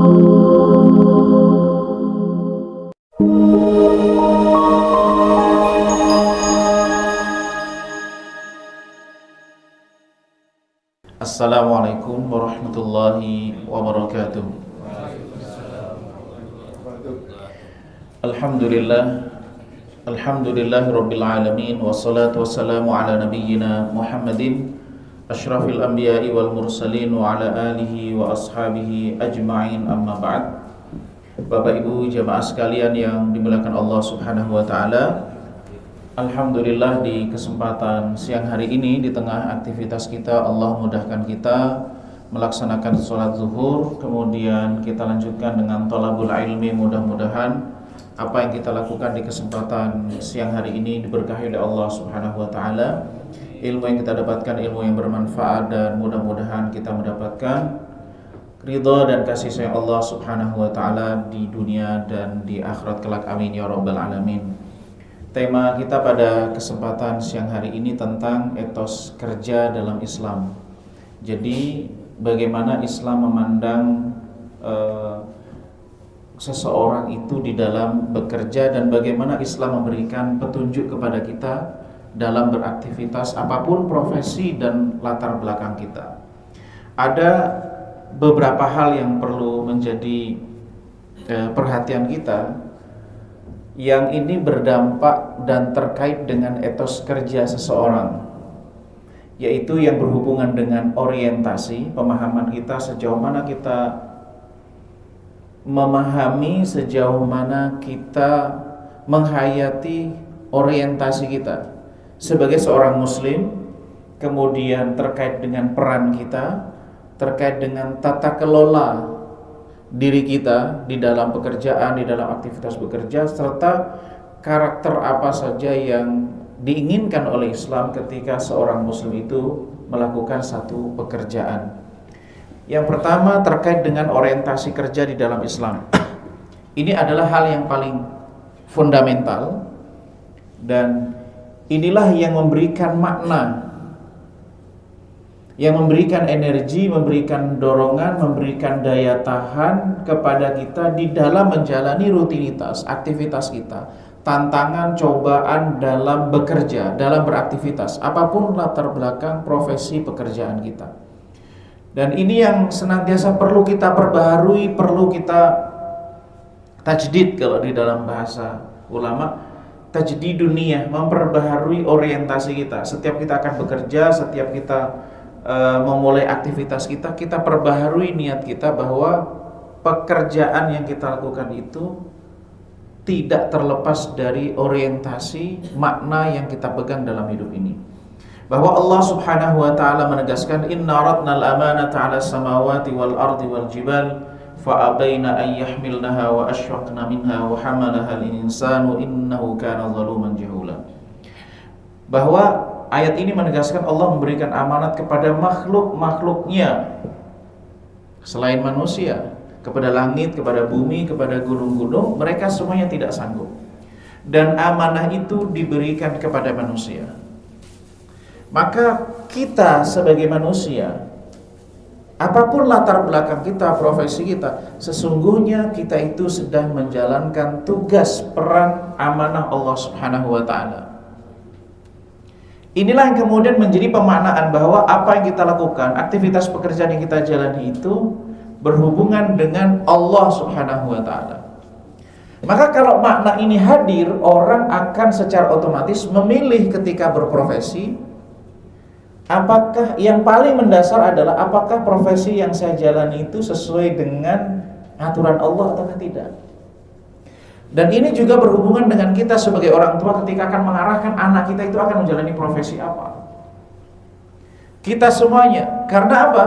Assalamualaikum warahmatullahi wabarakatuh. Alhamdulillahi rabbil alamin, wassalatu wassalamu ala nabiyyina Muhammadin asyrafil anbiya'i wal mursalin wa ala alihi wa ashabihi ajma'in, amma ba'd. Bapak Ibu jamaah sekalian yang dimuliakan Allah Subhanahu wa taala, alhamdulillah di kesempatan siang hari ini di tengah aktivitas kita Allah mudahkan kita melaksanakan sholat zuhur, kemudian kita lanjutkan dengan thalabul ilmi. Mudah-mudahan apa yang kita lakukan di kesempatan siang hari ini diberkahi oleh Allah Subhanahu wa taala. Ilmu yang kita dapatkan ilmu yang bermanfaat, dan mudah-mudahan kita mendapatkan ridha dan kasih sayang Allah Subhanahu wa taala di dunia dan di akhirat kelak, amin ya rabbal alamin. Tema kita pada kesempatan siang hari ini tentang etos kerja dalam Islam. Jadi bagaimana Islam memandang seseorang itu di dalam bekerja, dan bagaimana Islam memberikan petunjuk kepada kita dalam beraktivitas apapun profesi dan latar belakang kita. Ada beberapa hal yang perlu menjadi perhatian kita, yang ini berdampak dan terkait dengan etos kerja seseorang, yaitu yang berhubungan dengan orientasi, pemahaman kita, sejauh mana kita memahami, sejauh mana kita menghayati orientasi kita sebagai seorang muslim, kemudian terkait dengan peran kita, terkait dengan tata kelola diri kita di dalam pekerjaan, di dalam aktivitas bekerja, serta karakter apa saja yang diinginkan oleh Islam ketika seorang muslim itu melakukan satu pekerjaan. Yang pertama terkait dengan orientasi kerja di dalam Islam. Ini adalah hal yang paling fundamental, dan inilah yang memberikan makna, yang memberikan energi, memberikan dorongan, memberikan daya tahan kepada kita di dalam menjalani rutinitas aktivitas kita, tantangan, cobaan dalam bekerja, dalam beraktivitas, apapun latar belakang profesi pekerjaan kita. Dan ini yang senantiasa perlu kita perbaharui, perlu kita tajdid, kalau di dalam bahasa ulama, tajdid dunia, memperbaharui orientasi kita. Setiap kita akan bekerja, setiap kita memulai aktivitas kita, kita perbaharui niat kita bahwa pekerjaan yang kita lakukan itu tidak terlepas dari orientasi makna yang kita pegang dalam hidup ini. Bahwa Allah Subhanahu wa taala menegaskan, inna aradnal amanata 'alas samawati wal ardi wal jibal fa abaina an yahmilnaha wa ashfaqna minha wa hamalaha al-insanu innahu kana zaluman jahula. Bahwa ayat ini menegaskan Allah memberikan amanat kepada makhluk-makhluknya selain manusia, kepada langit, kepada bumi, kepada gunung-gunung, mereka semuanya tidak sanggup. Dan amanah itu diberikan kepada manusia. Maka kita sebagai manusia, apapun latar belakang kita, profesi kita, sesungguhnya kita itu sedang menjalankan tugas peran amanah Allah Subhanahu wa taala. Inilah yang kemudian menjadi pemaknaan bahwa apa yang kita lakukan, aktivitas pekerjaan yang kita jalani itu berhubungan dengan Allah Subhanahu wa taala. Maka kalau makna ini hadir, orang akan secara otomatis memilih ketika berprofesi, apakah yang paling mendasar adalah apakah profesi yang saya jalani itu sesuai dengan aturan Allah atau tidak. Dan ini juga berhubungan dengan kita sebagai orang tua ketika akan mengarahkan anak kita itu akan menjalani profesi apa. Kita semuanya, karena apa?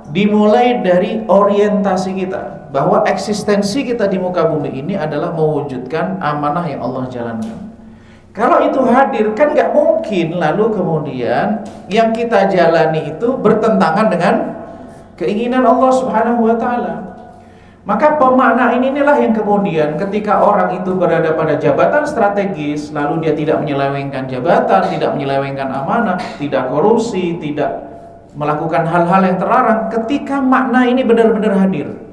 Dimulai dari orientasi kita, bahwa eksistensi kita di muka bumi ini adalah mewujudkan amanah yang Allah jalankan. Kalau itu hadir, kan gak mungkin lalu kemudian yang kita jalani itu bertentangan dengan keinginan Allah Subhanahu wa ta'ala. Maka pemaknaan inilah yang kemudian ketika orang itu berada pada jabatan strategis, lalu dia tidak menyelewengkan jabatan, tidak menyelewengkan amanah, tidak korupsi, tidak melakukan hal-hal yang terlarang, ketika makna ini benar-benar hadir,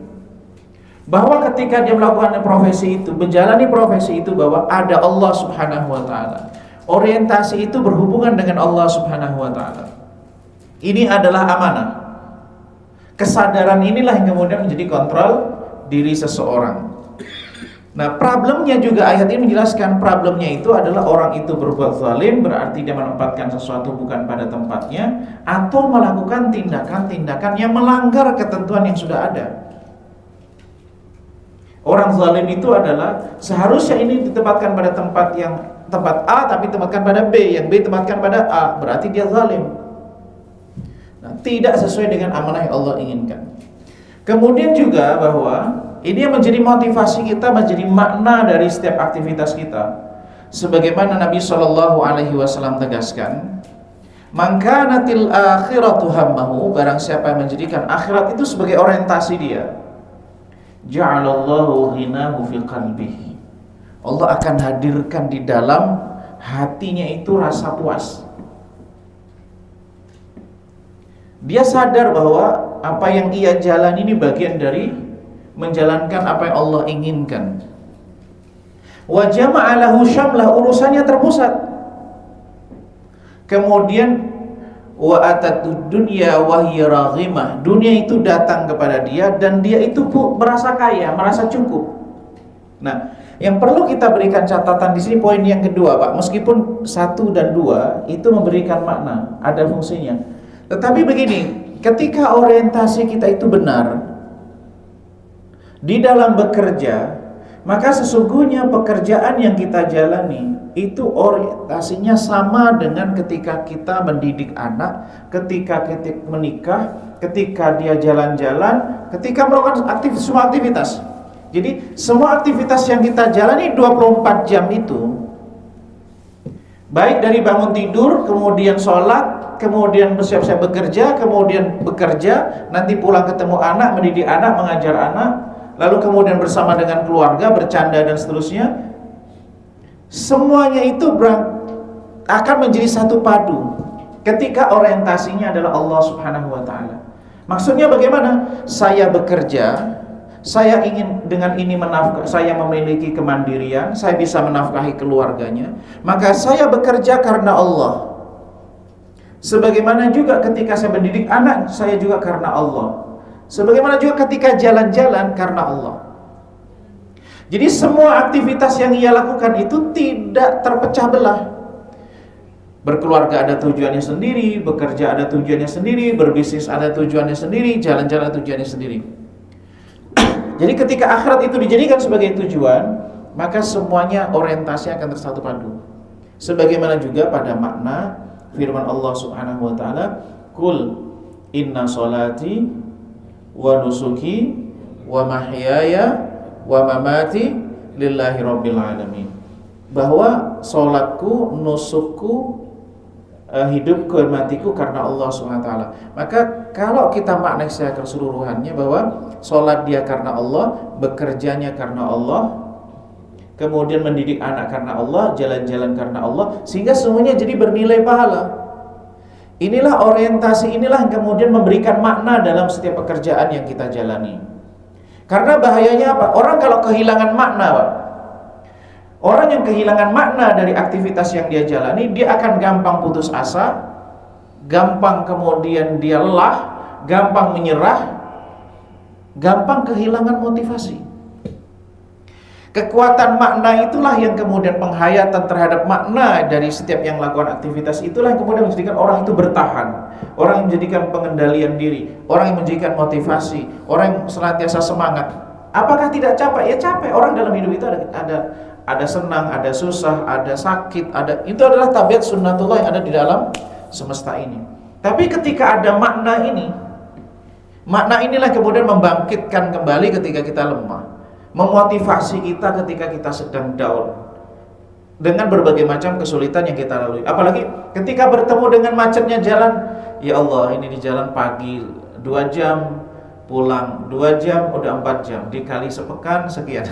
bahwa ketika dia melakukan profesi itu, menjalani profesi itu, bahwa ada Allah Subhanahu wa taala. Orientasi itu berhubungan dengan Allah Subhanahu wa taala. Ini adalah amanah. Kesadaran inilah yang kemudian menjadi kontrol diri seseorang. Nah, problemnya juga ayat ini menjelaskan, problemnya itu adalah orang itu berbuat zalim, berarti dia menempatkan sesuatu bukan pada tempatnya, atau melakukan tindakan-tindakan yang melanggar ketentuan yang sudah ada. Orang zalim itu adalah seharusnya ini ditempatkan pada tempat A, tapi tempatkan pada B, yang B tempatkan pada A, berarti dia zalim. Nah, tidak sesuai dengan amanah yang Allah inginkan. Kemudian juga bahwa ini yang menjadi motivasi kita, menjadi makna dari setiap aktivitas kita. Sebagaimana Nabi SAW tegaskan, "Man kanatil akhiratu hammahu", barang siapa yang menjadikan akhirat itu sebagai orientasi dia, ja'alallahu ghinahu fi qalbihi. Allah akan hadirkan di dalam hatinya itu rasa puas. Dia sadar bahwa apa yang ia jalani ini bagian dari menjalankan apa yang Allah inginkan. Wa jama'a lahu syamlah, urusannya terpusat. Kemudian wa atatud dunya wa hiya raghimah, dunia itu datang kepada dia dan dia itu merasa kaya, merasa cukup. Nah, yang perlu kita berikan catatan di sini poin yang kedua, Pak. Meskipun 1 dan 2 itu memberikan makna, ada fungsinya. Tetapi begini, ketika orientasi kita itu benar di dalam bekerja, maka sesungguhnya pekerjaan yang kita jalani itu orientasinya sama dengan ketika kita mendidik anak, ketika kita menikah, ketika dia jalan-jalan, ketika melakukan semua aktivitas. Jadi semua aktivitas yang kita jalani 24 jam itu, baik dari bangun tidur, kemudian sholat, kemudian bersiap-siap bekerja, kemudian bekerja, nanti pulang ketemu anak, mendidik anak, mengajar anak, lalu kemudian bersama dengan keluarga, bercanda dan seterusnya. Semuanya itu akan menjadi satu padu ketika orientasinya adalah Allah Subhanahu wa taala. Maksudnya bagaimana? Saya bekerja, saya ingin dengan ini saya memiliki kemandirian, saya bisa menafkahi keluarganya, maka saya bekerja karena Allah. Sebagaimana juga ketika saya mendidik anak, saya juga karena Allah. Sebagaimana juga ketika jalan-jalan karena Allah. Jadi semua aktivitas yang ia lakukan itu tidak terpecah belah. Berkeluarga ada tujuannya sendiri, bekerja ada tujuannya sendiri, berbisnis ada tujuannya sendiri, jalan-jalan ada tujuannya sendiri. Jadi ketika akhirat itu dijadikan sebagai tujuan, maka semuanya orientasinya akan tersatu padu. Sebagaimana juga pada makna firman Allah Subhanahu wa taala, "Qul inna sholati wa nusuki wa mahyaya wa mamati lillahi rabbil alamin." Bahwa sholatku, nusukku, hidupku dan matiku karena Allah SWT. Maka kalau kita maknai secara keseluruhannya bahwa sholat dia karena Allah, bekerjanya karena Allah, kemudian mendidik anak karena Allah, jalan-jalan karena Allah, sehingga semuanya jadi bernilai pahala. Inilah orientasi, inilah yang kemudian memberikan makna dalam setiap pekerjaan yang kita jalani. Karena bahayanya apa? Orang kalau kehilangan makna, Pak, orang yang kehilangan makna dari aktivitas yang dia jalani, dia akan gampang putus asa, gampang kemudian dia lelah, gampang menyerah, gampang kehilangan motivasi. Kekuatan makna itulah yang kemudian penghayatan terhadap makna dari setiap yang melakukan aktivitas itulah yang kemudian menjadikan orang itu bertahan, orang yang menjadikan pengendalian diri, orang yang menjadikan motivasi, orang yang senantiasa semangat. Apakah tidak capek? Ya capek. Orang dalam hidup itu ada senang, ada susah, ada sakit, itu adalah tabiat sunnatullah yang ada di dalam semesta ini. Tapi ketika ada makna ini, makna inilah kemudian membangkitkan kembali ketika kita lemah, memotivasi kita ketika kita sedang down dengan berbagai macam kesulitan yang kita lalui. Apalagi ketika bertemu dengan macetnya jalan, ya Allah, ini di jalan pagi 2 jam, pulang 2 jam, udah 4 jam, dikali sepekan sekian.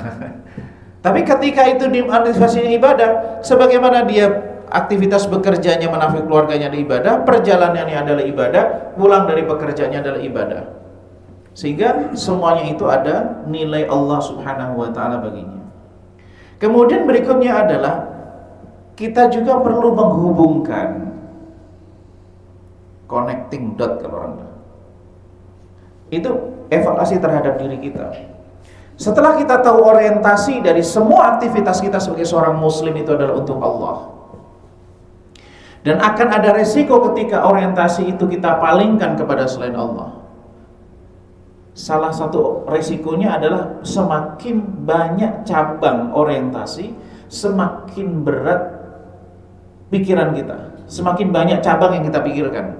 Tapi ketika itu diaktifasinya ibadah, sebagaimana dia aktivitas bekerjanya menafkahi keluarganya adalah ibadah, perjalanannya adalah ibadah, pulang dari pekerjaannya adalah ibadah. Sehingga semuanya itu ada nilai Allah Subhanahu wa taala baginya. Kemudian berikutnya adalah kita juga perlu menghubungkan, connecting dot kalau orang bilang. Itu evaluasi terhadap diri kita. Setelah kita tahu orientasi dari semua aktivitas kita sebagai seorang muslim itu adalah untuk Allah, dan akan ada resiko ketika orientasi itu kita palingkan kepada selain Allah. Salah satu resikonya adalah semakin banyak cabang orientasi, semakin berat pikiran kita, semakin banyak cabang yang kita pikirkan.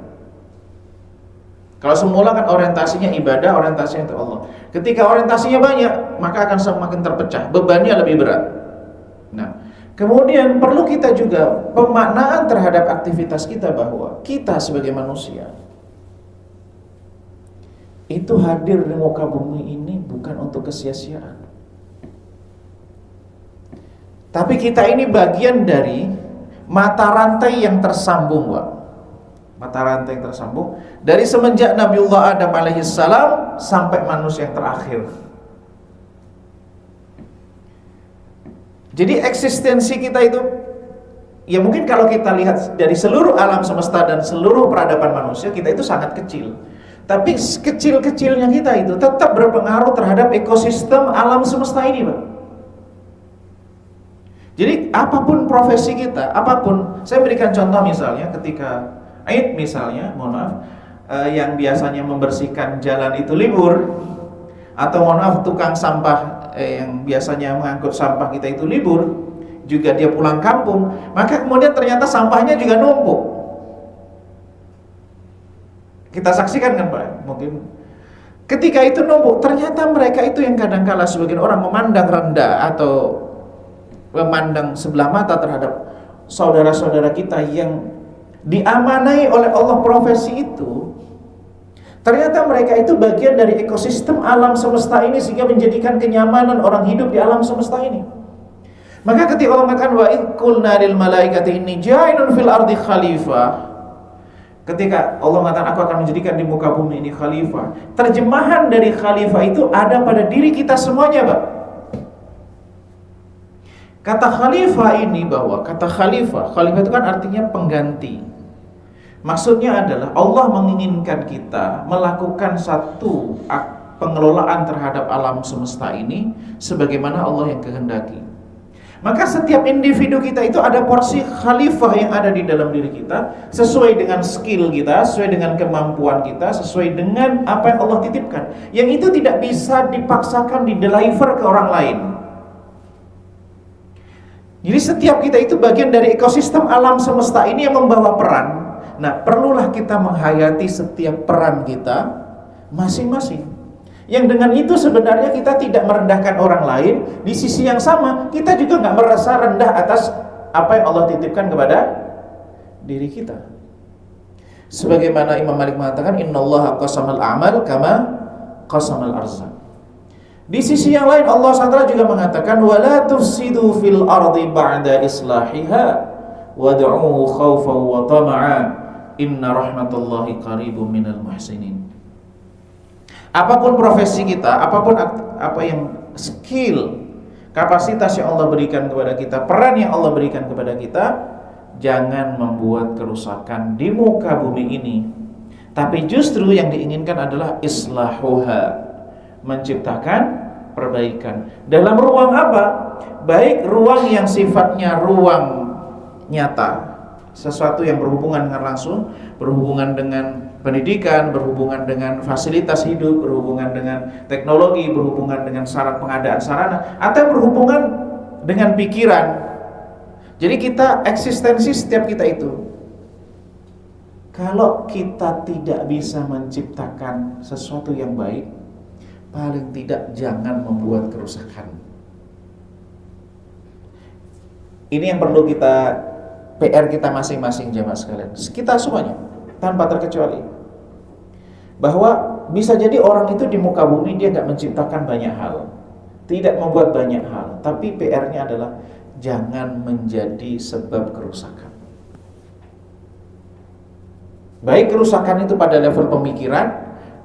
Kalau semula kan orientasinya ibadah, orientasinya untuk Allah. Ketika orientasinya banyak, maka akan semakin terpecah, bebannya lebih berat. Nah, kemudian perlu kita juga pemaknaan terhadap aktivitas kita, bahwa kita sebagai manusia itu hadir di muka bumi ini bukan untuk kesia-siaan. Tapi kita ini bagian dari mata rantai yang tersambung, Pak. Mata rantai yang tersambung dari semenjak Nabiullah Adam alaihissalam sampai manusia yang terakhir. Jadi eksistensi kita itu, ya mungkin kalau kita lihat dari seluruh alam semesta dan seluruh peradaban manusia, kita itu sangat kecil. Tapi kecil-kecilnya kita itu tetap berpengaruh terhadap ekosistem alam semesta ini, Pak. Jadi apapun profesi kita, apapun, saya berikan contoh misalnya ketika Aid misalnya, mohon maaf, yang biasanya membersihkan jalan itu libur, atau mohon maaf tukang sampah yang biasanya mengangkut sampah kita itu libur, juga dia pulang kampung, maka kemudian ternyata sampahnya juga numpuk. Kita saksikan kan Pak, mungkin ketika itu numpuk, ternyata mereka itu yang kadang-kala sebagian orang memandang rendah atau memandang sebelah mata terhadap saudara-saudara kita yang diamanai oleh Allah profesi itu. Ternyata mereka itu bagian dari ekosistem alam semesta ini, sehingga menjadikan kenyamanan orang hidup di alam semesta ini. Maka ketika Allah mengatakan wa id qulna lil malaikati inni ja'ilun fil ardi khalifah, ketika Allah mengatakan aku akan menjadikan di muka bumi ini khalifah, terjemahan dari khalifah itu ada pada diri kita semuanya, Pak. Kata khalifah ini, bahwa kata khalifah itu kan artinya pengganti. Maksudnya adalah Allah menginginkan kita melakukan satu pengelolaan terhadap alam semesta ini sebagaimana Allah yang kehendaki. Maka setiap individu kita itu ada porsi khalifah yang ada di dalam diri kita, sesuai dengan skill kita, sesuai dengan kemampuan kita, sesuai dengan apa yang Allah titipkan. Yang itu tidak bisa dipaksakan di-deliver ke orang lain. Jadi setiap kita itu bagian dari ekosistem alam semesta ini yang membawa peran. Nah, perlulah kita menghayati setiap peran kita masing-masing. Yang dengan itu sebenarnya kita tidak merendahkan orang lain. Di sisi yang sama, kita juga nggak merasa rendah atas apa yang Allah titipkan kepada diri kita. Sebagaimana Imam Malik mengatakan, innallaha qasamal a'mal kama qasamal arzaq. Di sisi yang lain Allah SWT juga mengatakan, wala tufsidu fil ardi ba'da islahiha wad'uhu khawfan wa tama'a inna rahmatullahi qaribun minal muhsinin. Apapun profesi kita, apapun apa yang skill, kapasitas yang Allah berikan kepada kita, peran yang Allah berikan kepada kita, jangan membuat kerusakan di muka bumi ini. Tapi justru yang diinginkan adalah islahuha, menciptakan perbaikan. Dalam ruang apa? Baik ruang yang sifatnya ruang nyata, sesuatu yang berhubungan dengan langsung, berhubungan dengan pendidikan, berhubungan dengan fasilitas hidup, berhubungan dengan teknologi, berhubungan dengan syarat pengadaan sarana, atau berhubungan dengan pikiran. Jadi kita, eksistensi setiap kita itu, kalau kita tidak bisa menciptakan sesuatu yang baik, paling tidak jangan membuat kerusakan. Ini yang perlu kita, PR kita masing-masing jemaah sekalian, kita semuanya tanpa terkecuali, bahwa bisa jadi orang itu di muka bumi dia gak menciptakan banyak hal, tidak membuat banyak hal, tapi PR-nya adalah jangan menjadi sebab kerusakan. Baik kerusakan itu pada level pemikiran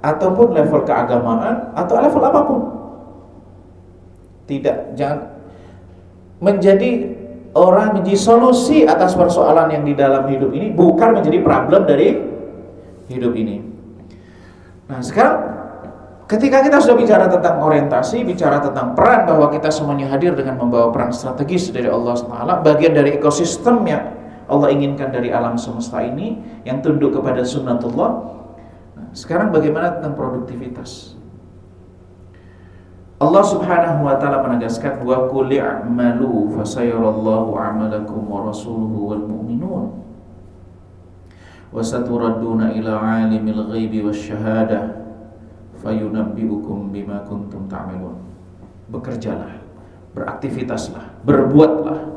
ataupun level keagamaan atau level apapun. Tidak, jangan menjadi orang menjadi solusi atas persoalan yang di dalam hidup ini, bukan menjadi problem dari hidup ini. Nah, sekarang ketika kita sudah bicara tentang orientasi, bicara tentang peran, bahwa kita semuanya hadir dengan membawa peran strategis dari Allah SWT, bagian dari ekosistem yang Allah inginkan dari alam semesta ini, yang tunduk kepada sunnatullah. Nah, sekarang bagaimana tentang produktivitas? Allah Subhanahu wa taala menegaskan, wa qul i'malu fasayarallahu a'malakum wa rasuluhu wal mu'minun wa saturadduna ila 'alimil ghaibi wasyahadah fayunabbi'ukum bima kuntum ta'malun. Bekerjalah, beraktivitaslah, berbuatlah.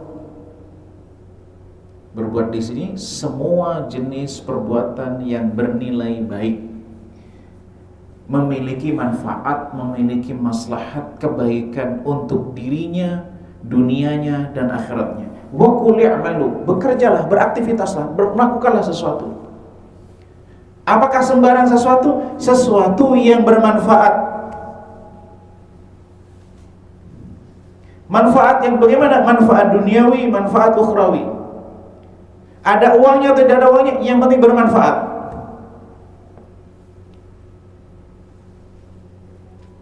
Berbuat di sini semua jenis perbuatan yang bernilai baik, memiliki manfaat, memiliki maslahat, kebaikan untuk dirinya, dunianya, dan akhiratnya. Wa qul i'malu, bekerjalah, beraktivitaslah, melakukanlah sesuatu. Apakah sembarang sesuatu? Sesuatu yang bermanfaat. Manfaat yang bagaimana? Manfaat duniawi, manfaat ukhrawi. Ada uangnya atau tidak ada uangnya, yang penting bermanfaat.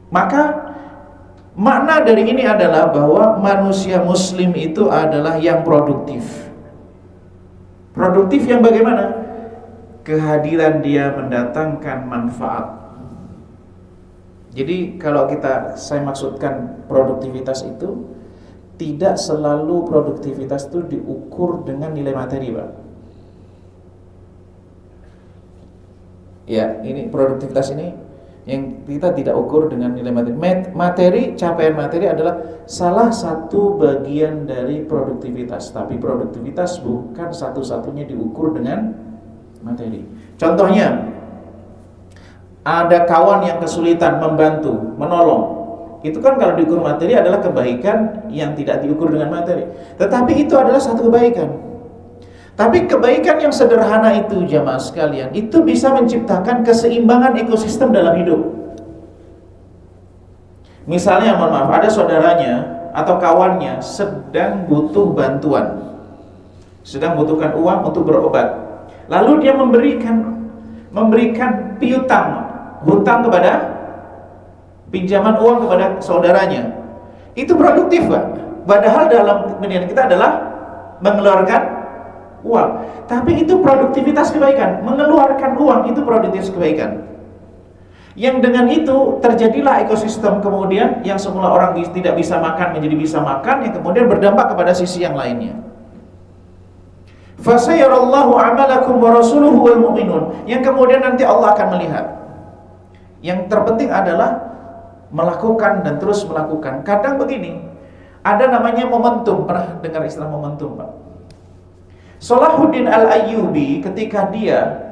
Maka makna dari ini adalah bahwa manusia muslim itu adalah yang produktif. Produktif yang bagaimana? Kehadiran dia mendatangkan manfaat. Jadi kalau saya maksudkan produktivitas itu, tidak selalu produktivitas itu diukur dengan nilai materi, Pak. Ya, ini produktivitas ini yang kita tidak ukur dengan nilai materi. Capaian materi adalah salah satu bagian dari produktivitas, tapi produktivitas bukan satu-satunya diukur dengan materi. Contohnya, ada kawan yang kesulitan, membantu, menolong. Itu kan kalau diukur materi adalah kebaikan yang tidak diukur dengan materi. Tetapi itu adalah satu kebaikan. Tapi kebaikan yang sederhana itu, jamaah sekalian, itu bisa menciptakan keseimbangan ekosistem dalam hidup. Misalnya, mohon maaf, ada saudaranya atau kawannya sedang butuh bantuan, sedang butuhkan uang untuk berobat. Lalu dia memberikan piutang, hutang kepada, pinjaman uang kepada saudaranya. Itu produktif, Pak. Padahal dalam pendidikan kita adalah mengeluarkan uang. Tapi itu produktivitas kebaikan. Mengeluarkan uang itu produktivitas kebaikan. Yang dengan itu terjadilah ekosistem kemudian yang semula orang tidak bisa makan menjadi bisa makan, yang kemudian berdampak kepada sisi yang lainnya. Fasayarallahu a'malakum wa rasuluhu wal mu'minun, yang kemudian nanti Allah akan melihat. Yang terpenting adalah melakukan dan terus melakukan. Kadang begini, ada namanya momentum. Pernah dengar istilah momentum, Pak? Salahuddin Al-Ayyubi ketika dia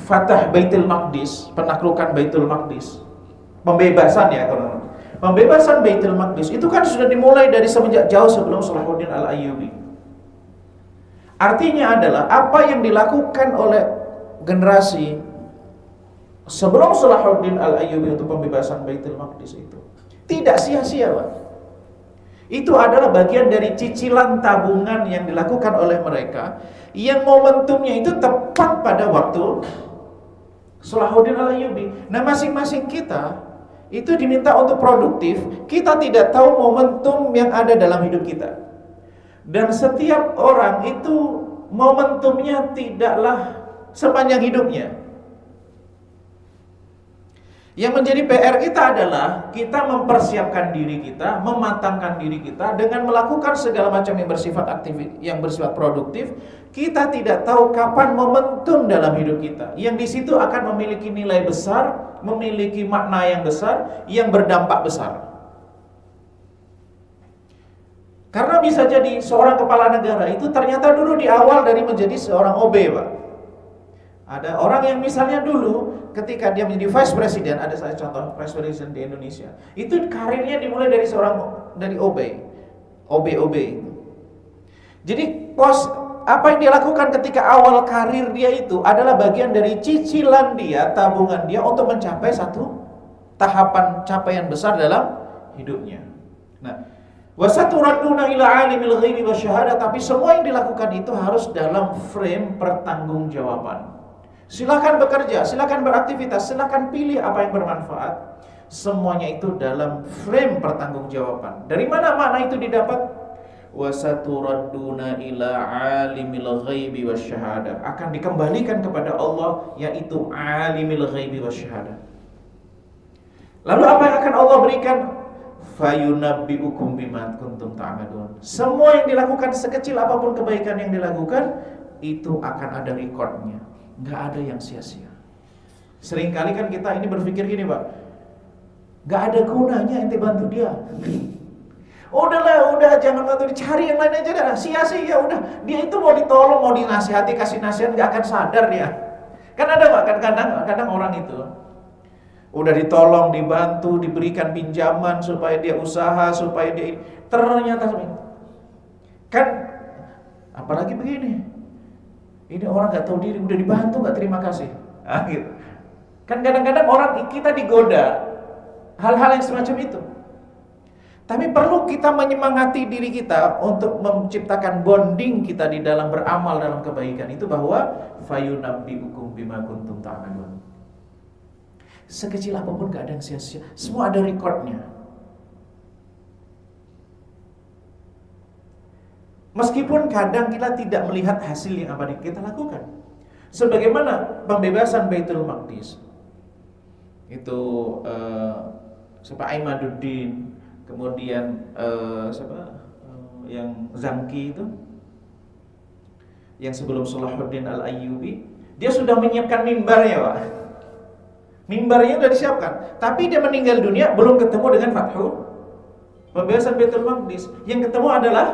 Fatah Baitul Maqdis, penaklukan Baitul Maqdis, pembebasan ya, pembebasan Baitul Maqdis itu kan sudah dimulai dari semenjak jauh sebelum Salahuddin Al-Ayyubi. Artinya adalah apa yang dilakukan oleh generasi sebelum Salahuddin Al-Ayyubi untuk pembebasan Baitul Maqdis itu tidak sia-sia, Pak. Itu adalah bagian dari cicilan tabungan yang dilakukan oleh mereka, yang momentumnya itu tepat pada waktu Salahuddin Al-Ayyubi. Nah, masing-masing kita itu diminta untuk produktif. Kita tidak tahu momentum yang ada dalam hidup kita. Dan setiap orang itu momentumnya tidaklah sepanjang hidupnya. Yang menjadi PR kita adalah kita mempersiapkan diri kita, mematangkan diri kita dengan melakukan segala macam yang bersifat aktif, yang bersifat produktif. Kita tidak tahu kapan momentum dalam hidup kita, yang di situ akan memiliki nilai besar, memiliki makna yang besar, yang berdampak besar. Karena bisa jadi seorang kepala negara itu ternyata dulu di awal dari menjadi seorang OB, Pak. Ada orang yang misalnya dulu ketika dia menjadi vice president, ada saya contoh vice president di Indonesia, itu karirnya dimulai dari OB. Jadi apa yang dia lakukan ketika awal karir dia itu adalah bagian dari cicilan dia, tabungan dia untuk mencapai satu tahapan capaian besar dalam hidupnya. Nah, wasaturaduna ila alimil ghaibi wasyahadah, tapi semua yang dilakukan itu harus dalam frame pertanggungjawaban. Silakan bekerja, silakan beraktivitas, silakan pilih apa yang bermanfaat. Semuanya itu dalam frame pertanggungjawaban. Dari mana makna itu didapat? Wasaturadduna ila alimil ghaibi wasyahadah, akan dikembalikan kepada Allah, yaitu alimil ghaibi wasyahadah. Lalu apa yang akan Allah berikan? Fayunabbiukum bima kuntum ta'malun. Semua yang dilakukan, sekecil apapun kebaikan yang dilakukan, itu akan ada recordnya. Gak ada yang sia-sia. Seringkali kan kita ini berpikir gini, Pak, gak ada gunanya ente bantu dia. Udah jangan bantu, dicari yang lain aja dah. Sia-sia udah. Dia itu mau ditolong, mau dinasihati, kasih nasihat, gak akan sadar dia. Kan ada Pak, kadang orang itu udah ditolong, dibantu, diberikan pinjaman supaya dia usaha, supaya dia ternyata kan, apalagi begini, ini orang gak tahu diri, udah dibantu gak terima kasih. Gitu. Kan kadang-kadang orang kita digoda hal-hal yang semacam itu. Tapi perlu kita menyemangati diri kita untuk menciptakan bonding kita di dalam beramal dalam kebaikan itu, bahwa fayunabbiukum bima kuntum ta'malun. Sekecil apapun gak ada yang sia-sia, semua ada recordnya. Meskipun kadang kita tidak melihat hasil yang apa yang kita lakukan. Sebagaimana pembebasan Baitul Maqdis itu, Aimaduddin, kemudian yang Zanki itu, yang sebelum Salahuddin Al-Ayyubi, dia sudah menyiapkan mimbarnya, Pak. Mimbarnya sudah disiapkan, tapi dia meninggal dunia belum ketemu dengan Fathu pembebasan Baitul Maqdis. Yang ketemu adalah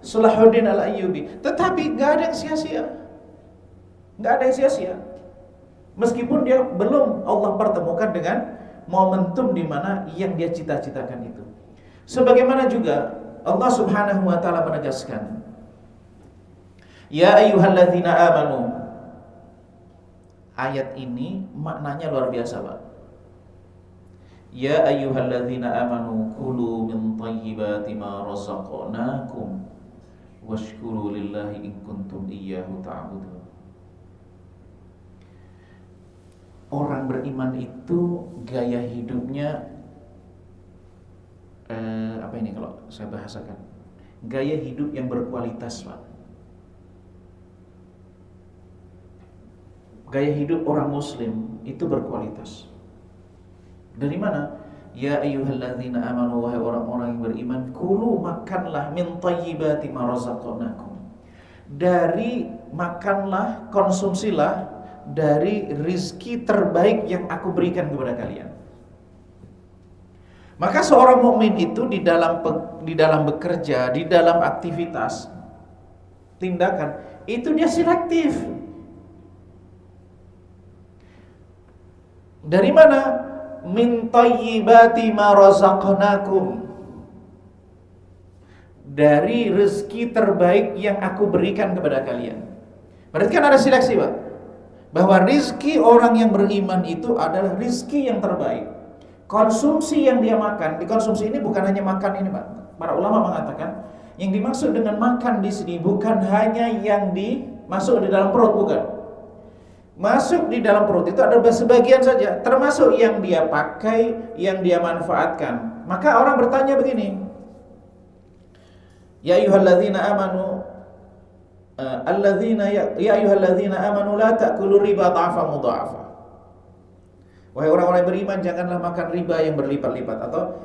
Salahuddin Al-Ayyubi. Tetapi gak ada yang sia-sia, gak ada yang sia-sia. Meskipun dia belum Allah pertemukan dengan momentum di mana yang dia cita-citakan itu. Sebagaimana juga Allah Subhanahu wa taala menegaskan, ya ayyuhalladzina amanu. Ayat ini maknanya luar biasa, Pak. Ya ayyuhalladzina amanu kulu min thayyibati ma razaqnakum washkuru lillahi in kuntum iyyahu ta'budun. Orang beriman itu gaya hidupnya apa ini kalau saya bahasakan? Gaya hidup yang berkualitas, Pak. Gaya hidup orang muslim itu berkualitas. Dari mana? Ya ayyuhalladzina amanu, wahai orang-orang yang beriman, kulu, makanlah, min thayyibati ma razaqnakum, dari makanlah, konsumsilah dari rizki terbaik yang aku berikan kepada kalian. Maka seorang mukmin itu di dalam bekerja, di dalam aktivitas, tindakan, itu dia selektif. Dari mana? Min thayyibati ma razaqnakum, dari rezeki terbaik yang aku berikan kepada kalian. Berarti kan ada seleksi, Pak, bahwa rezeki orang yang beriman itu adalah rezeki yang terbaik. Konsumsi yang dia makan, dikonsumsi ini bukan hanya makan ini, Pak. Para ulama mengatakan yang dimaksud dengan makan di sini bukan hanya yang dimasuk di dalam perut, bukan. Masuk di dalam perut itu ada sebagian saja, termasuk yang dia pakai, yang dia manfaatkan. Maka orang bertanya begini, ya ayyuhalladzina amanu ya ayyuhalladzina amanu la ta'kulu riba dha'fa mudha'afa. Wahai orang-orang yang beriman, janganlah makan riba yang berlipat-lipat. Atau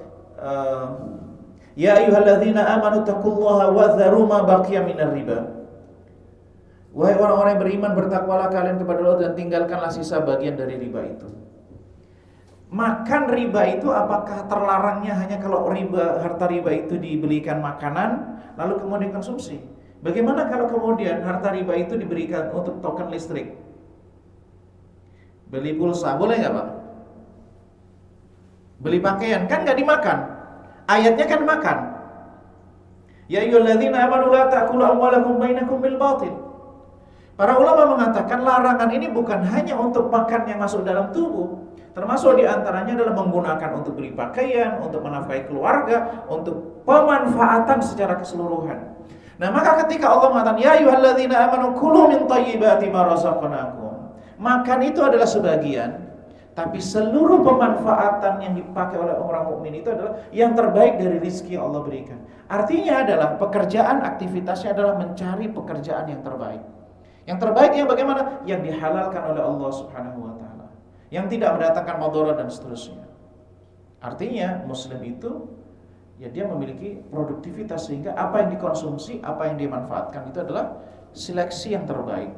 ya ayyuhalladzina amanu taqullaha wa dharu ma baqiya minar riba. Wahai orang-orang yang beriman, bertakwalah kalian kepada Allah dan tinggalkanlah sisa bagian dari riba itu. Makan riba itu apakah terlarangnya hanya kalau harta riba itu dibelikan makanan lalu kemudian konsumsi? Bagaimana kalau kemudian harta riba itu diberikan untuk token listrik? Beli pulsa, boleh nggak, Pak? Beli pakaian, kan nggak dimakan. Ayatnya kan makan. Ya ayyuhalladzina amanu la ta'kulu amwalakum bainakum bil batil. Para ulama mengatakan larangan ini bukan hanya untuk makan yang masuk dalam tubuh, termasuk diantaranya adalah menggunakan untuk beli pakaian, untuk menafkahi keluarga, untuk pemanfaatan secara keseluruhan. Nah, maka ketika Allah mengatakan ya ayyuhalladzina amanu kulu min thayyibati ma razaqnakum, makan itu adalah sebagian, tapi seluruh pemanfaatan yang dipakai oleh orang mukmin itu adalah yang terbaik dari rezeki yang Allah berikan. Artinya adalah pekerjaan, aktivitasnya adalah mencari pekerjaan yang terbaik. Yang terbaik yang bagaimana? Yang dihalalkan oleh Allah Subhanahu wa taala. Yang tidak mendatangkan madharat dan seterusnya. Artinya muslim itu ya dia memiliki produktivitas sehingga apa yang dikonsumsi, apa yang dimanfaatkan itu adalah seleksi yang terbaik.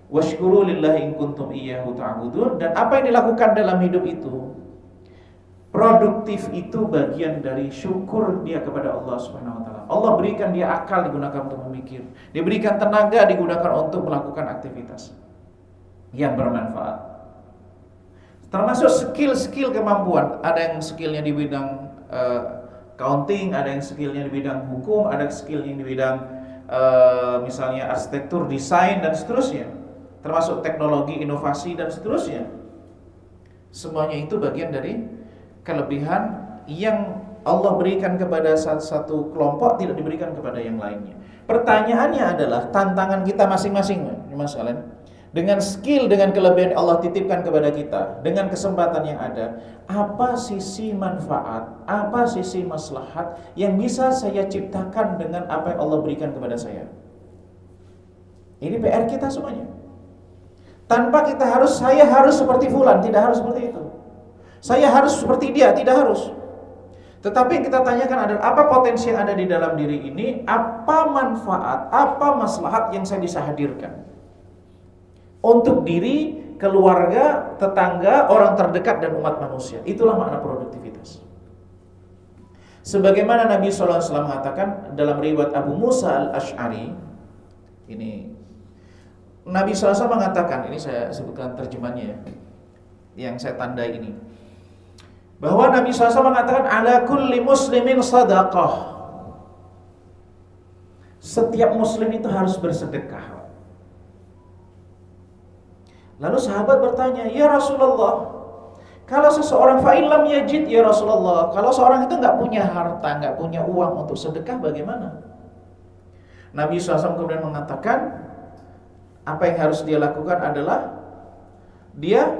Washkuru lillahi in kuntum iyyahu ta'budun, dan apa yang dilakukan dalam hidup itu produktif itu bagian dari syukur dia kepada Allah Subhanahu wa taala. Allah berikan dia akal digunakan untuk memikir, dia berikan tenaga digunakan untuk melakukan aktivitas yang bermanfaat. Termasuk skill-skill kemampuan, ada yang skillnya di bidang accounting, ada yang skillnya di bidang hukum, ada skillnya di bidang misalnya arsitektur, desain dan seterusnya. Termasuk teknologi, inovasi dan seterusnya. Semuanya itu bagian dari kelebihan yang Allah berikan kepada satu kelompok, tidak diberikan kepada yang lainnya. Pertanyaannya adalah tantangan kita masing-masing, Mas Alen. Dengan skill, dengan kelebihan Allah titipkan kepada kita, dengan kesempatan yang ada, apa sisi manfaat, apa sisi maslahat yang bisa saya ciptakan dengan apa yang Allah berikan kepada saya? Ini PR kita semuanya. Tanpa kita saya harus seperti fulan, tidak harus seperti itu. Saya harus seperti dia, tidak harus. Tetapi yang kita tanyakan adalah apa potensi yang ada di dalam diri ini, apa manfaat, apa maslahat yang saya bisa hadirkan untuk diri, keluarga, tetangga, orang terdekat dan umat manusia. Itulah makna produktivitas. Sebagaimana Nabi SAW mengatakan dalam riwayat Abu Musa al-Ash'ari, ini Nabi SAW mengatakan, ini saya sebutkan terjemahannya ya, yang saya tandai ini, bahwa Nabi SAW mengatakan ala kulli muslimin sadaqah. Setiap muslim itu harus bersedekah. Lalu sahabat bertanya, ya Rasulullah, kalau seseorang fa'ilam yajid ya Rasulullah, kalau seorang itu nggak punya harta, nggak punya uang untuk sedekah, bagaimana? Nabi SAW kemudian mengatakan, apa yang harus dia lakukan adalah dia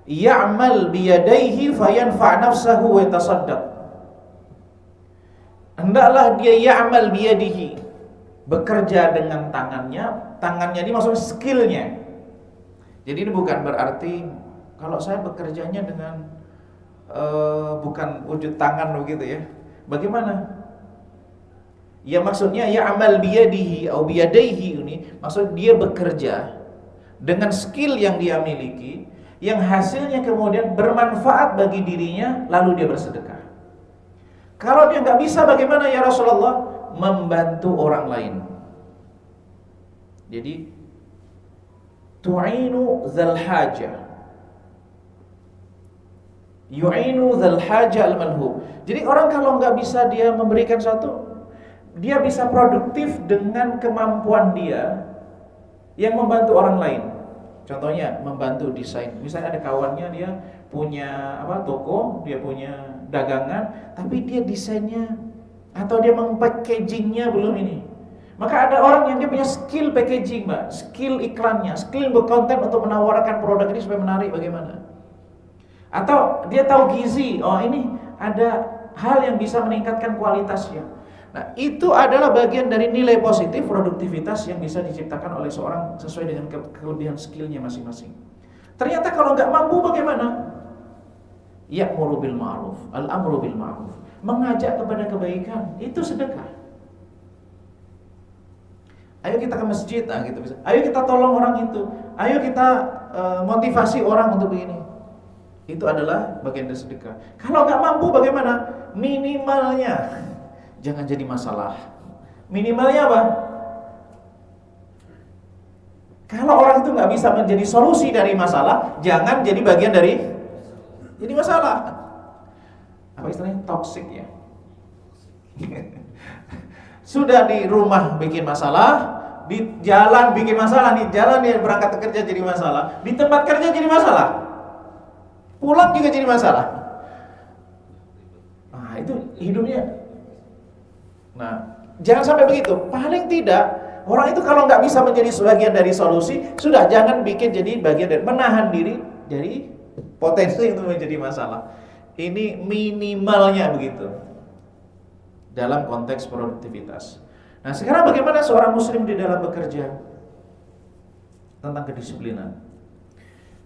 ya'mal biyadaihi fayanfa' nafsahu wa yatasaddaq. Hendaklah dia ya'mal biyadihi, bekerja dengan tangannya ini maksudnya skillnya. Jadi ini bukan berarti kalau saya bekerjanya dengan bukan wujud tangan begitu ya. Bagaimana? Ya maksudnya ya'mal biyadihi atau biyadaihi ini maksud dia bekerja dengan skill yang dia miliki, yang hasilnya kemudian bermanfaat bagi dirinya, lalu dia bersedekah. Kalau dia nggak bisa, bagaimana ya Rasulullah? Membantu orang lain. Jadi tu'inu dzal haja, yu'inu dzal haja al-malhub. Jadi orang kalau nggak bisa dia memberikan satu, dia bisa produktif dengan kemampuan dia yang membantu orang lain. Contohnya membantu desain. Misalnya ada kawannya dia punya toko, dia punya dagangan, tapi dia desainnya atau dia meng-packagingnya belum ini. Maka ada orang yang dia punya skill packaging, Mbak, skill iklannya, skill berkonten untuk menawarkan produk ini supaya menarik bagaimana. Atau dia tahu gizi, oh ini ada hal yang bisa meningkatkan kualitasnya. Nah, itu adalah bagian dari nilai positif produktivitas yang bisa diciptakan oleh seorang sesuai dengan kelebihan skillnya masing-masing. Ternyata kalau nggak mampu bagaimana? Ya'muru bil ma'ruf, al-amru bil ma'ruf. Mengajak kepada kebaikan, itu sedekah. Ayo kita ke masjid, gitu bisa. Ayo kita tolong orang itu. Ayo kita motivasi orang untuk begini. Itu adalah bagian dari sedekah. Kalau nggak mampu bagaimana? Minimalnya jangan jadi masalah. Minimalnya apa? Kalau orang itu nggak bisa menjadi solusi dari masalah, jangan jadi bagian dari jadi masalah. Apa istilahnya? Toxic ya. Sudah di rumah bikin masalah, di jalan bikin masalah, nih jalan nih berangkat kerja jadi masalah, di tempat kerja jadi masalah, pulang juga jadi masalah. Nah itu hidupnya. Nah jangan sampai begitu. Paling tidak orang itu kalau nggak bisa menjadi sebagian dari solusi, sudah jangan bikin jadi bagian dari, menahan diri dari potensi itu menjadi masalah. Ini minimalnya begitu dalam konteks produktivitas. Nah sekarang bagaimana seorang muslim di dalam bekerja? Tentang kedisiplinan.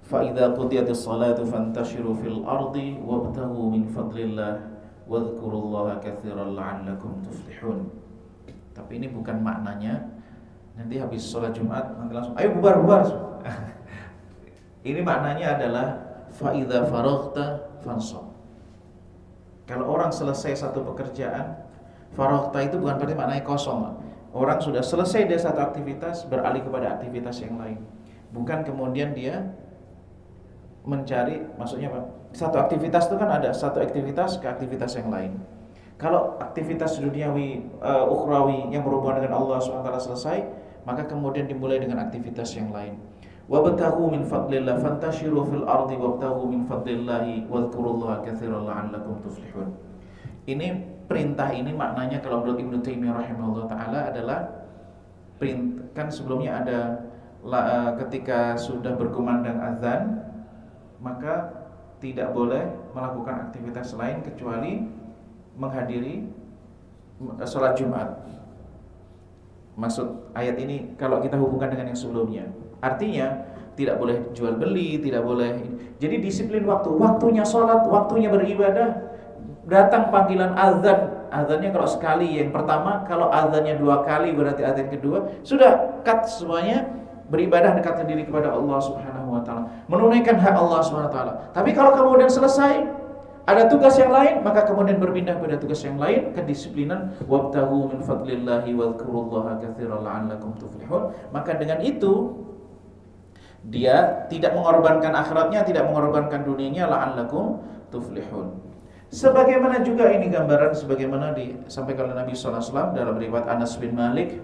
Fa idza qudiyatis salatu fantashiru fil ardi wabtaghu min fadlillah wadhkurullaha katsiran la'allakum tuflihun. Tapi ini bukan maknanya nanti habis sholat Jumat nanti langsung ayo bubar. Ini maknanya adalah fa idza faraghta fansab. Kalau orang selesai satu pekerjaan, faraghta itu bukan berarti maknanya kosong. Orang sudah selesai dari satu aktivitas, beralih kepada aktivitas yang lain. Bukan kemudian dia mencari, maksudnya apa? Satu aktivitas itu kan ada satu aktivitas ke aktivitas yang lain. Kalau aktivitas duniawi, ukhrawi yang berhubungan dengan Allah SWT selesai, maka kemudian dimulai dengan aktivitas yang lain. Wabtaghu min fadlillah fantashiru fil ardi wabtaghu min fadlillahi wadhkurullaha katsiran la'allakum tuflihun. Ini perintah ini maknanya kalau menurut Ibnu Taimiyah rahimahullah taala adalah kan sebelumnya ada ketika sudah berkumandang azan maka tidak boleh melakukan aktivitas lain kecuali menghadiri sholat Jumat. Maksud ayat ini kalau kita hubungkan dengan yang sebelumnya, artinya tidak boleh jual beli, tidak boleh. Jadi disiplin waktu, waktunya sholat, waktunya beribadah. Datang panggilan azan, azannya kalau sekali yang pertama, kalau azannya 2 kali berarti azan kedua, sudah cut semuanya, beribadah dekatkan diri kepada Allah Subhanahu wa taala, menunaikan hak Allah Subhanahu wa taala. Tapi kalau kemudian selesai ada tugas yang lain, maka kemudian berpindah pada tugas yang lain, kedisiplinan wabtaghu min fadlillahi wadhkurullaha katsiran la'allakum tuflihun. Maka dengan itu dia tidak mengorbankan akhiratnya, tidak mengorbankan dunianya, la'allakum tuflihun. Sebagaimana juga ini gambaran sebagaimana disampaikan oleh Nabi sallallahu alaihi wasallam dalam riwayat Anas bin Malik,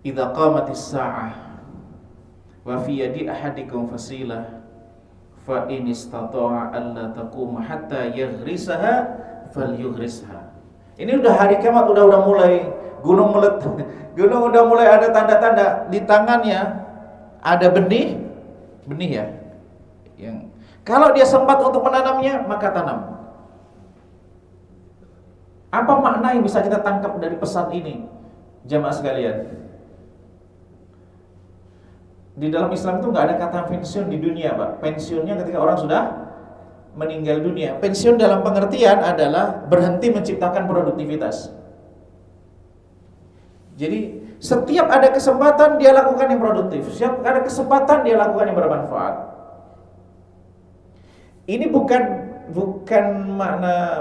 idza qamatis sa'ah wa fi yadi ahadikum fasilah fa in istata'a alla taquma hatta yaghrisaha falyughrisha. Ini udah hari kiamat, udah mulai gunung meletus. Gunung udah mulai ada tanda-tanda di tangannya ada benih ya. Yang kalau dia sempat untuk menanamnya, maka tanam. Apa makna yang bisa kita tangkap dari pesan ini, jamaah sekalian? Di dalam Islam itu nggak ada kata pensiun di dunia, Pak. Pensiunnya ketika orang sudah meninggal dunia. Pensiun dalam pengertian adalah berhenti menciptakan produktivitas. Jadi setiap ada kesempatan dia lakukan yang produktif, setiap ada kesempatan dia lakukan yang bermanfaat. Ini bukan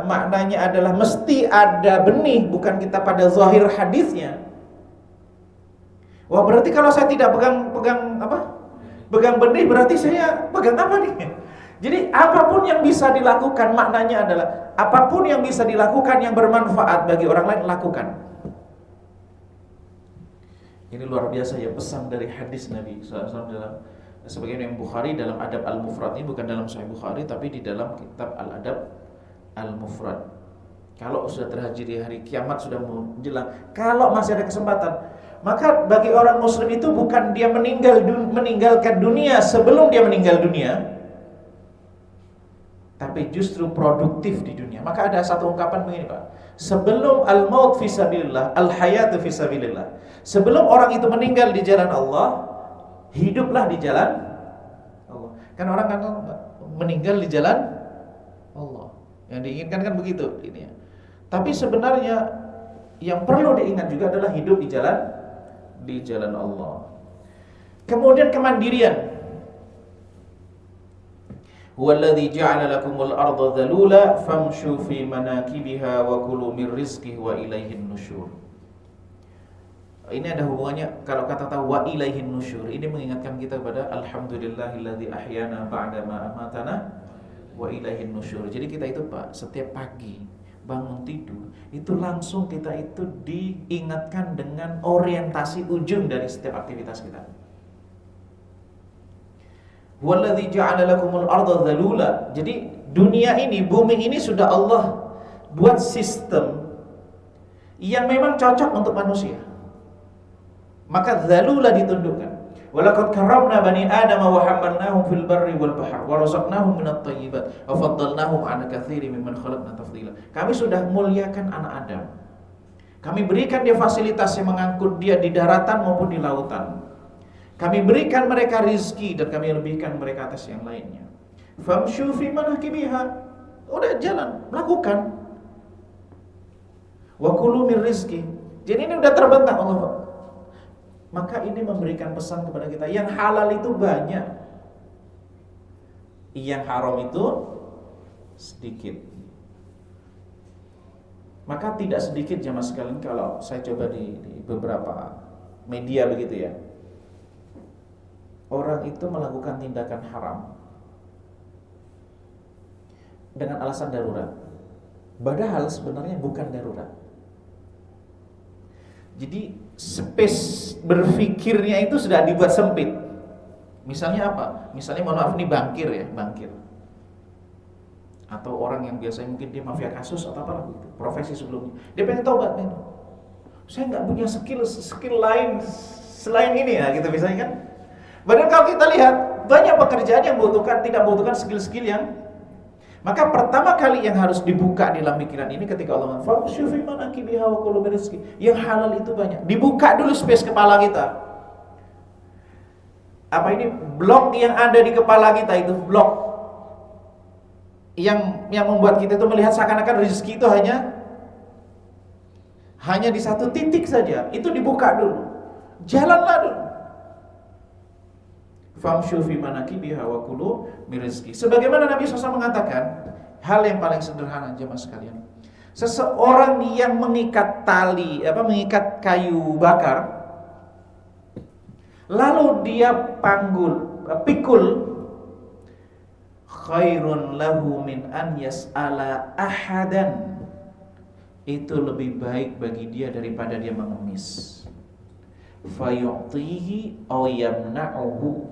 maknanya adalah mesti ada benih, bukan kita pada zahir hadisnya. Wah, berarti kalau saya tidak pegang benih, berarti saya pegang apa nih? Jadi apapun yang bisa dilakukan, maknanya adalah apapun yang bisa dilakukan yang bermanfaat bagi orang lain, lakukan. Ini luar biasa ya pesan dari hadis Nabi SAW dalam sebagian yang Bukhari dalam Adab Al-Mufrad, ini bukan dalam Sahih Bukhari tapi di dalam kitab Al-Adab Al-Mufrad. Kalau sudah terhaji di hari kiamat sudah menjelang, kalau masih ada kesempatan, maka bagi orang muslim itu bukan dia meninggalkan dunia sebelum dia meninggal dunia, tapi justru produktif di dunia. Maka ada satu ungkapan begini, Pak. Sebelum al-maut fisabilillah, al-hayatu fisabilillah. Sebelum orang itu meninggal di jalan Allah, hiduplah di jalan Allah. Kan orang kan meninggal di jalan Allah. Yang diinginkan kan begitu ini ya. Tapi sebenarnya yang perlu diingat juga adalah hidup di jalan Allah. Kemudian kemandirian. Huwallazi ja'ala lakumul arda dzalula famshu fi manakibiha wa kulu mir rizqihi wa ilaihin nusyur. Ini ada hubungannya kalau kata tahu wa ilaihin nusyur. Ini mengingatkan kita kepada alhamdulillahilladzi ahyana ba'da ma amatana wa ilaihin nusyur. Jadi kita itu Pak, setiap pagi bangun tidur, itu langsung kita itu diingatkan dengan orientasi ujung dari setiap aktivitas kita. Walladzi ja'ala lakumul arda dzalula. Jadi dunia ini, bumi ini sudah Allah buat sistem yang memang cocok untuk manusia. Maka dzalula ditundukkan. Walaqad karramna bani Adam wa hamalnahum fil barri wal bahr wa razaqnahum minat thayyibat wa faddalnahum 'ala katsirin mimman khalaqna tafdila. Kami sudah muliakan anak Adam. Kami berikan dia fasilitas yang mengangkut dia di daratan maupun di lautan. Kami berikan mereka rizki dan kami lebihkan mereka atas yang lainnya. Famshu fi manakibiha. Udah jalan, lakukan. Wa kulu min rizki. Jadi ini udah terbentang Allah. Maka ini memberikan pesan kepada kita, yang halal itu banyak, yang haram itu sedikit. Maka tidak sedikit jamaah sekalian, kalau saya coba di beberapa media begitu ya, orang itu melakukan tindakan haram dengan alasan darurat, padahal sebenarnya bukan darurat. Jadi space berpikirnya itu sudah dibuat sempit. Misalnya apa? Misalnya mohon maaf, ini bangkir ya, bangkir. Atau orang yang biasanya mungkin dia mafia kasus atau apa gitu, profesi sebelumnya. Dia pengen tobat nih. Saya nggak punya skill lain selain ini ya, gitu misalnya kan. Padahal kalau kita lihat banyak pekerjaan yang tidak membutuhkan skill-skill yang. Maka pertama kali yang harus dibuka dalam pikiran ini ketika Allah mengatakan yang halal itu banyak. Dibuka dulu space kepala kita. Apa ini blok yang ada di kepala kita itu blok yang membuat kita itu melihat seakan-akan rezeki itu hanya di satu titik saja. Itu dibuka dulu. Jalanlah dulu. Famshu fi manakibiha wa kulu min rizqi. Sebagaimana Nabi SAW mengatakan, hal yang paling sederhana jemaah sekalian. Seseorang yang mengikat mengikat kayu bakar, lalu dia pikul, khairun lahu min an yas'ala ahadan. Itu lebih baik bagi dia daripada dia mengemis. Fayu'tihi aw yamna'uhu.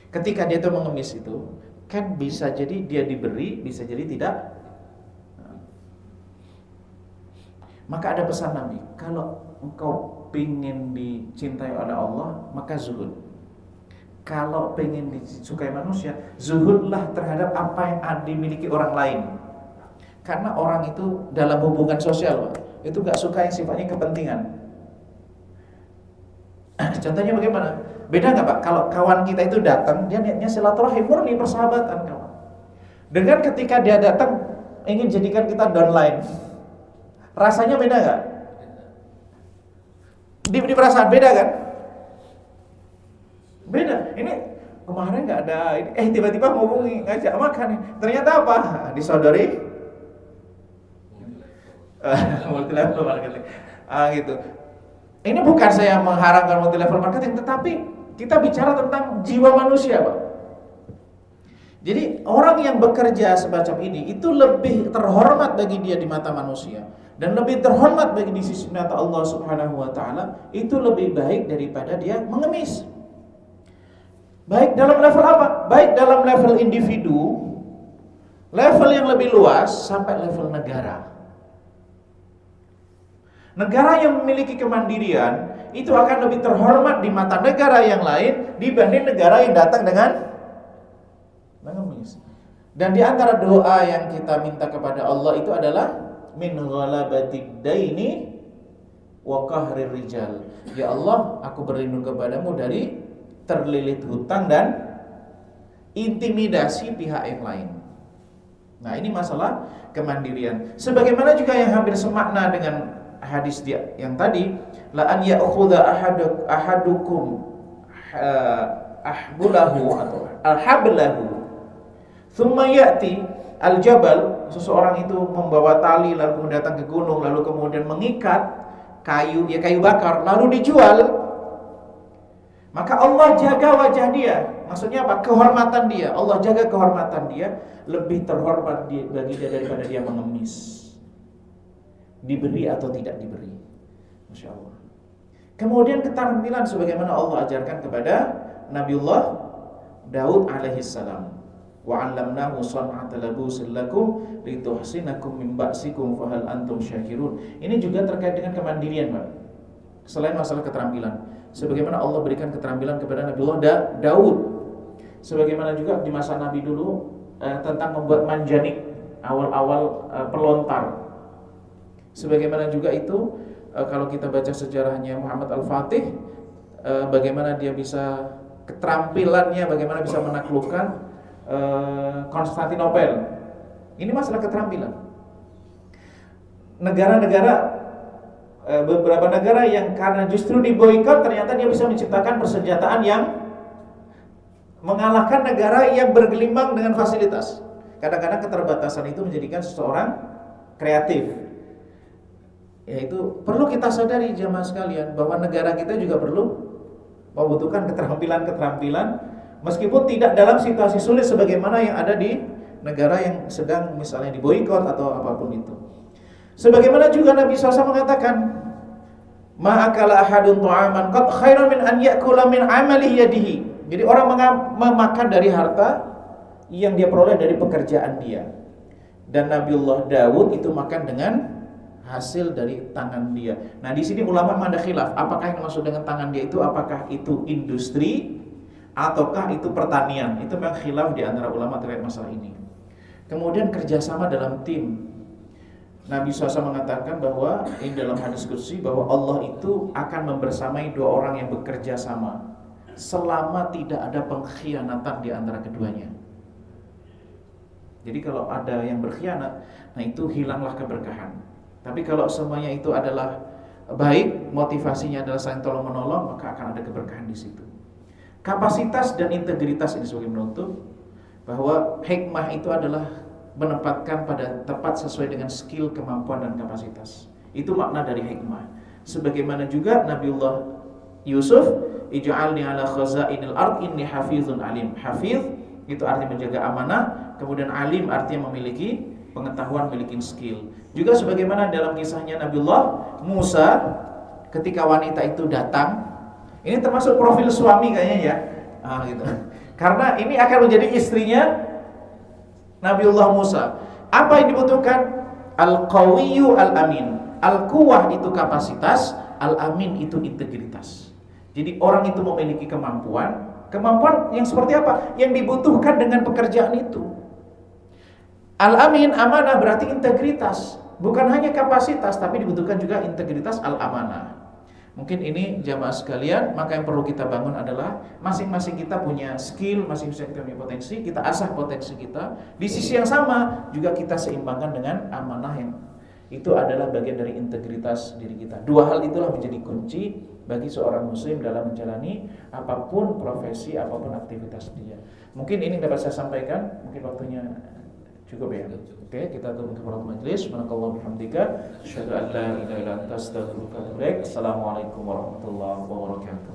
Ketika dia itu mengemis itu, kan bisa jadi dia diberi, bisa jadi tidak. Maka ada pesan Nabi, kalau engkau ingin dicintai oleh Allah, maka zuhud. Kalau ingin disukai manusia, zuhudlah terhadap apa yang dimiliki orang lain. Karena orang itu dalam hubungan sosial, itu gak suka yang sifatnya kepentingan. Contohnya bagaimana? Beda nggak Pak? Kalau kawan kita itu datang, dia niatnya silaturahim, murni persahabatan kawan. Dengan ketika dia datang ingin jadikan kita downline, rasanya beda nggak? Di perasaan beda kan? Beda. Ini kemarin nggak ada, tiba-tiba ngomongin ngajak makan, ternyata apa? Disodori multi-level marketing. Gitu. Ini bukan saya mengharamkan multi-level marketing, tetapi kita bicara tentang jiwa manusia, Pak. Jadi orang yang bekerja semacam ini itu lebih terhormat bagi dia di mata manusia dan lebih terhormat bagi di sisi mata Allah Subhanahu wa taala, itu lebih baik daripada dia mengemis. Baik dalam level apa? Baik dalam level individu, level yang lebih luas sampai level negara. Negara yang memiliki kemandirian itu akan lebih terhormat di mata negara yang lain dibanding negara yang datang dengan mengemis. Dan di antara doa yang kita minta kepada Allah itu adalah min ghalabatid daini wa qahrir rijal. Ya Allah, aku berlindung kepadamu dari terlilit hutang dan intimidasi pihak yang lain. Nah, ini masalah kemandirian. Sebagaimana juga yang hampir semakna dengan hadis dia yang tadi, la an ya'khudha ahadukum ahbulahu atau alhablahu thumma ya'ti aljabal. Seseorang itu membawa tali lalu kemudian datang ke gunung, lalu kemudian mengikat kayu bakar lalu dijual. Maka Allah jaga wajah dia. Maksudnya apa? Kehormatan dia. Allah jaga kehormatan dia, lebih terhormat bagi dia daripada dia mengemis. diberi atau tidak diberi. Masya Allah. Kemudian keterampilan sebagaimana Allah ajarkan kepada Nabiullah Daud alaihissalam. Wa 'allamnahu san'ata labusin lakum lituhsinakum min ba'sikum fahal antum syakirun. Ini juga terkait dengan kemandirian, Pak. Selain masalah keterampilan, sebagaimana Allah berikan keterampilan kepada Nabiullah Daud. Sebagaimana juga di masa Nabi dulu tentang membuat manjanik, awal-awal pelontar. Sebagaimana juga itu kalau kita baca sejarahnya Muhammad Al-Fatih, bagaimana dia bisa, keterampilannya bagaimana bisa menaklukkan Konstantinopel. Ini masalah keterampilan. Negara-negara, beberapa negara yang karena justru diboikot, ternyata dia bisa menciptakan persenjataan yang mengalahkan negara yang bergelimang dengan fasilitas. Kadang-kadang keterbatasan itu menjadikan seseorang kreatif. Yaitu perlu kita sadari jamaah sekalian bahwa negara kita juga perlu membutuhkan keterampilan-keterampilan, meskipun tidak dalam situasi sulit sebagaimana yang ada di negara yang sedang misalnya diboikot atau apapun itu. Sebagaimana juga Nabi SAW mengatakan, ma'akala ahadun ta'aman qad khairan min an ya'kula min amali yadihi. Jadi orang memakan dari harta yang dia peroleh dari pekerjaan dia. Dan Nabiullah Daud itu makan dengan hasil dari tangan dia. Nah, di sini ulama ada khilaf, apakah yang dimaksud dengan tangan dia itu apakah itu industri ataukah itu pertanian. Itu memang khilaf di antara ulama terkait masalah ini. Kemudian kerjasama dalam tim. Nabi SAW mengatakan bahwa ini dalam hadis qudsi bahwa Allah itu akan membersamai dua orang yang bekerja sama selama tidak ada pengkhianatan di antara keduanya. Jadi kalau ada yang berkhianat, nah itu hilanglah keberkahan. Tapi kalau semuanya itu adalah baik, motivasinya adalah saling tolong menolong, maka akan ada keberkahan di situ. Kapasitas dan integritas ini sebagai penutup, bahwa hikmah itu adalah menempatkan pada tepat sesuai dengan skill, kemampuan dan kapasitas. Itu makna dari hikmah. Sebagaimana juga Nabiullah Yusuf, ij'alni ala khazainil ard inni hafizun alim. Hafiz itu artinya menjaga amanah, kemudian alim artinya memiliki pengetahuan, memiliki skill. Juga sebagaimana dalam kisahnya Nabiullah Musa ketika wanita itu datang. Ini termasuk profil suami kayaknya ya, gitu. Karena ini akan menjadi istrinya Nabiullah Musa. Apa yang dibutuhkan? Al-qawiyyu al-amin. Al-quwah itu kapasitas, al-amin itu integritas. Jadi orang itu memiliki kemampuan yang seperti apa? Yang dibutuhkan dengan pekerjaan itu. Al-amin, amanah berarti integritas. Bukan hanya kapasitas, tapi dibutuhkan juga integritas al-amanah. Mungkin ini jamaah sekalian, maka yang perlu kita bangun adalah masing-masing kita punya skill, masing-masing kita punya potensi, kita asah potensi kita. Di sisi yang sama juga kita seimbangkan dengan amanah yang itu adalah bagian dari integritas diri kita. Dua hal itulah menjadi kunci bagi seorang muslim dalam menjalani apapun profesi, apapun aktivitas dia. Mungkin ini dapat saya sampaikan, mungkin waktunya cukup ya. Oke, kita tutup untuk para majelis. Subhanallah bihamdika, asyhadu an la ilaha illa anta, astaghfiruka wa atubu ilaik. Assalamualaikum warahmatullahi wabarakatuh.